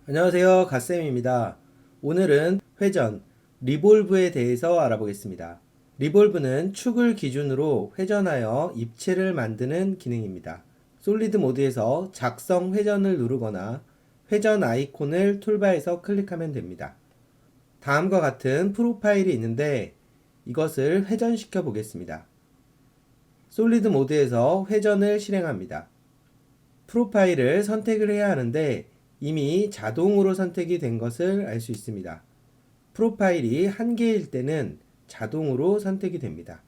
안녕하세요. 갓쌤입니다. 오늘은 회전, 리볼브에 대해서 알아보겠습니다. 리볼브는 축을 기준으로 회전하여 입체를 만드는 기능입니다. 솔리드 모드에서 작성 회전을 누르거나 회전 아이콘을 툴바에서 클릭하면 됩니다. 다음과 같은 프로파일이 있는데 이것을 회전시켜 보겠습니다. 솔리드 모드에서 회전을 실행합니다. 프로파일을 선택을 해야 하는데 이미 자동으로 선택이 된 것을 알 수 있습니다. 프로파일이 한 개일 때는 자동으로 선택이 됩니다.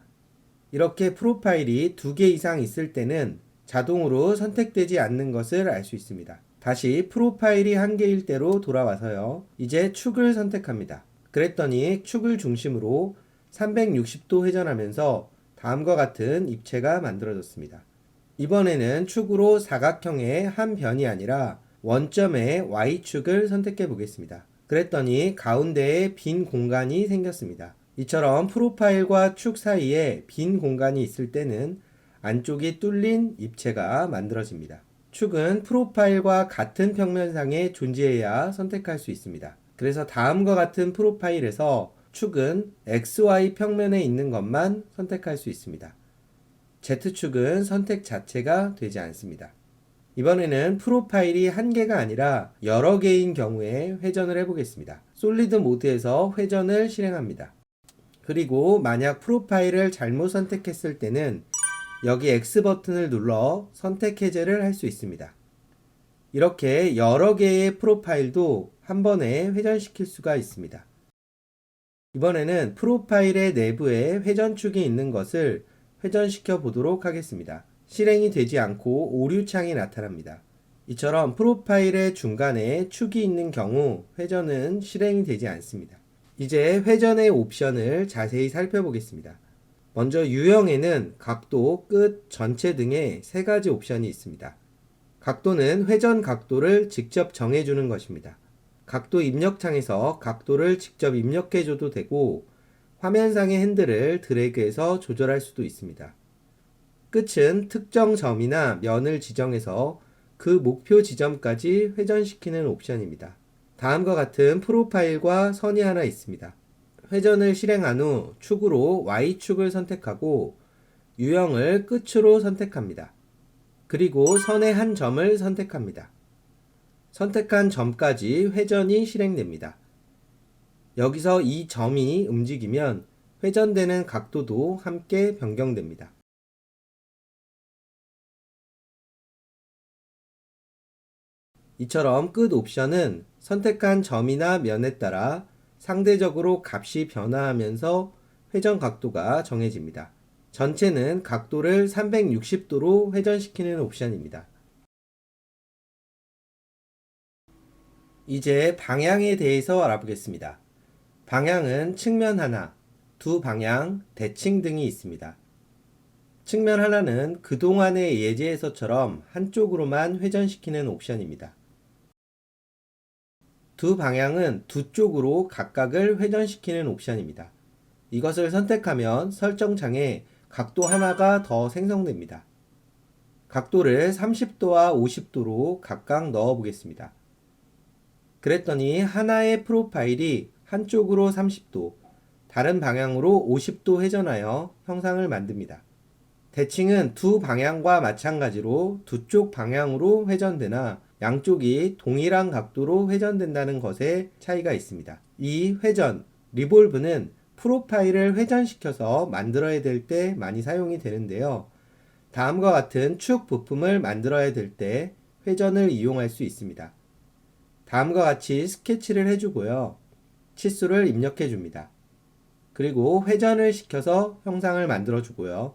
이렇게 프로파일이 두 개 이상 있을 때는 자동으로 선택되지 않는 것을 알 수 있습니다. 다시 프로파일이 한 개일 때로 돌아와서요. 이제 축을 선택합니다. 그랬더니 축을 중심으로 360도 회전하면서 다음과 같은 입체가 만들어졌습니다. 이번에는 축으로 사각형의 한 변이 아니라 원점의 Y축을 선택해 보겠습니다. 그랬더니 가운데에 빈 공간이 생겼습니다. 이처럼 프로파일과 축 사이에 빈 공간이 있을 때는 안쪽이 뚫린 입체가 만들어집니다. 축은 프로파일과 같은 평면상에 존재해야 선택할 수 있습니다. 그래서 다음과 같은 프로파일에서 축은 XY 평면에 있는 것만 선택할 수 있습니다. Z축은 선택 자체가 되지 않습니다. 이번에는 프로파일이 한 개가 아니라 여러 개인 경우에 회전을 해보겠습니다. 솔리드 모드에서 회전을 실행합니다. 그리고 만약 프로파일을 잘못 선택했을 때는 여기 X 버튼을 눌러 선택 해제를 할 수 있습니다. 이렇게 여러 개의 프로파일도 한 번에 회전시킬 수가 있습니다. 이번에는 프로파일의 내부에 회전축이 있는 것을 회전시켜 보도록 하겠습니다. 실행이 되지 않고 오류창이 나타납니다. 이처럼 프로파일의 중간에 축이 있는 경우 회전은 실행이 되지 않습니다. 이제 회전의 옵션을 자세히 살펴보겠습니다. 먼저 유형에는 각도, 끝, 전체 등의 세 가지 옵션이 있습니다. 각도는 회전 각도를 직접 정해주는 것입니다. 각도 입력창에서 각도를 직접 입력해줘도 되고 화면상의 핸들을 드래그해서 조절할 수도 있습니다. 끝은 특정 점이나 면을 지정해서 그 목표 지점까지 회전시키는 옵션입니다. 다음과 같은 프로파일과 선이 하나 있습니다. 회전을 실행한 후 축으로 Y축을 선택하고 유형을 끝으로 선택합니다. 그리고 선의 한 점을 선택합니다. 선택한 점까지 회전이 실행됩니다. 여기서 이 점이 움직이면 회전되는 각도도 함께 변경됩니다. 이처럼 끝 옵션은 선택한 점이나 면에 따라 상대적으로 값이 변화하면서 회전 각도가 정해집니다. 전체는 각도를 360도로 회전시키는 옵션입니다. 이제 방향에 대해서 알아보겠습니다. 방향은 측면 하나, 두 방향, 대칭 등이 있습니다. 측면 하나는 그동안의 예제에서처럼 한쪽으로만 회전시키는 옵션입니다. 두 방향은 두 쪽으로 각각을 회전시키는 옵션입니다. 이것을 선택하면 설정창에 각도 하나가 더 생성됩니다. 각도를 30도와 50도로 각각 넣어 보겠습니다. 그랬더니 하나의 프로파일이 한쪽으로 30도, 다른 방향으로 50도 회전하여 형상을 만듭니다. 대칭은 두 방향과 마찬가지로 두 쪽 방향으로 회전되나 양쪽이 동일한 각도로 회전된다는 것에 차이가 있습니다. 이 회전, 리볼브는 프로파일을 회전시켜서 만들어야 될 때 많이 사용이 되는데요. 다음과 같은 축 부품을 만들어야 될 때 회전을 이용할 수 있습니다. 다음과 같이 스케치를 해주고요. 치수를 입력해 줍니다. 그리고 회전을 시켜서 형상을 만들어 주고요.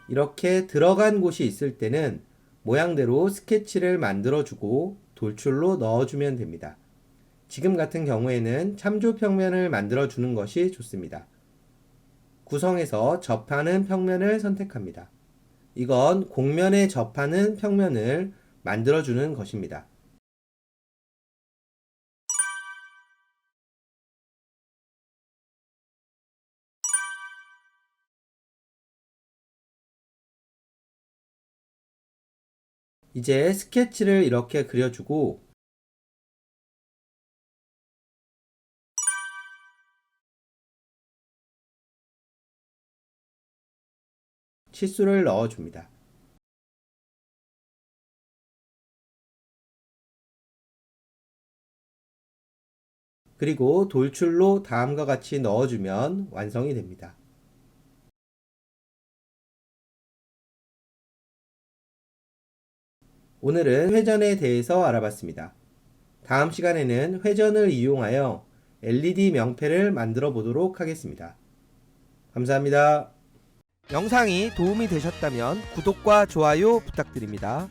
이렇게 들어간 곳이 있을 때는 모양대로 스케치를 만들어주고 돌출로 넣어주면 됩니다. 지금 같은 경우에는 참조 평면을 만들어 주는 것이 좋습니다. 구성에서 접하는 평면을 선택합니다. 이건 곡면에 접하는 평면을 만들어 주는 것입니다. 이제 스케치를 이렇게 그려주고 치수를 넣어줍니다. 그리고 돌출로 다음과 같이 넣어주면 완성이 됩니다. 오늘은 회전에 대해서 알아봤습니다. 다음 시간에는 회전을 이용하여 LED 명패를 만들어 보도록 하겠습니다. 감사합니다. 영상이 도움이 되셨다면 구독과 좋아요 부탁드립니다.